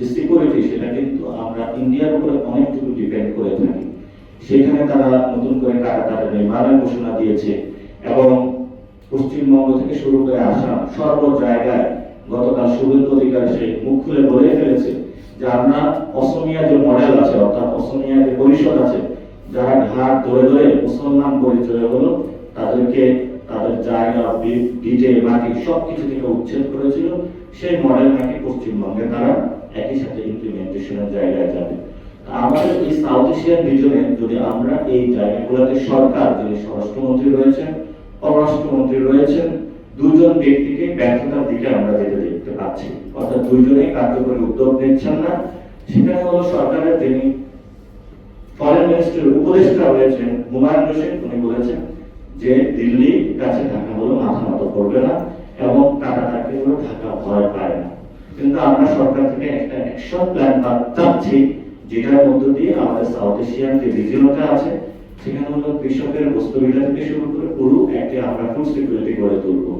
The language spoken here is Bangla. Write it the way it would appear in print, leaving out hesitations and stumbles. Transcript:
যে সিকিউরিটি, সেটা কিন্তু আমরা ইন্ডিয়ার উপরে অনেকটুকু ডিপেন্ড করে থাকি। সেখানে তারা নতুন করে কাটাতারের নির্মাণের ঘোষণা দিয়েছে এবং পশ্চিমবঙ্গ থেকে শুরু করে আসাম সর্ব জায়গায় গতকাল শুভেন্দু অধিকারী সে মুখ খুলে বলে ফেলেছে যে আমরা অসমিয়া যে মডেল আছে, অর্থাৎ অসমিয়া যে পরিষদ আছে, যারা ঘাট ধরে ধরে মুসলমান পরিচয় হলো, তাদেরকে তাদের জায়গা, ভিটে, মাটি সবকিছু থেকে উচ্ছেদ করেছিল, সেই মডেল নাকি পশ্চিমবঙ্গে তারা একই সাথে ইমপ্লিমেন্টেশনের জায়গায় যাবে। আমাদের এই সাউথ এশিয়ান রিজনে যদি আমরা এই জায়গাগুলোতে সরকার, যিনি স্বরাষ্ট্রমন্ত্রী রয়েছেন, পররাষ্ট্রমন্ত্রী রয়েছেন, দুজন ব্যক্তিকে ব্যর্থতার দিকে আমরা যেতে দেখতে পাচ্ছি, অর্থাৎ দুইজনেই কার্যকরী উদ্যোগ নিচ্ছেন না। সেখানে হলো সরকারের যিনি ফরেন মিনিস্টার উপদেষ্টা রয়েছেন হুমায়ুন রশিদ, উনি বলেছেন যে দিল্লির কাছে ঢাকা হলো মাথা নত করবে না এবং টাকাটাকে হলো ঢাকা ভয় পায় না। কিন্তু আমরা সরকার থেকে একটা অ্যাকশন প্ল্যান চাচ্ছি, যেটার মধ্য দিয়ে আমাদের সাউথ এশিয়ান যে রিজিয়নটা আছে, সেখানে হলো কৃষকের বস্ত্রবিধা থেকে শুরু করে পুরো একটা আমরা ফুড সিকিউরিটি গড়ে তুলবো।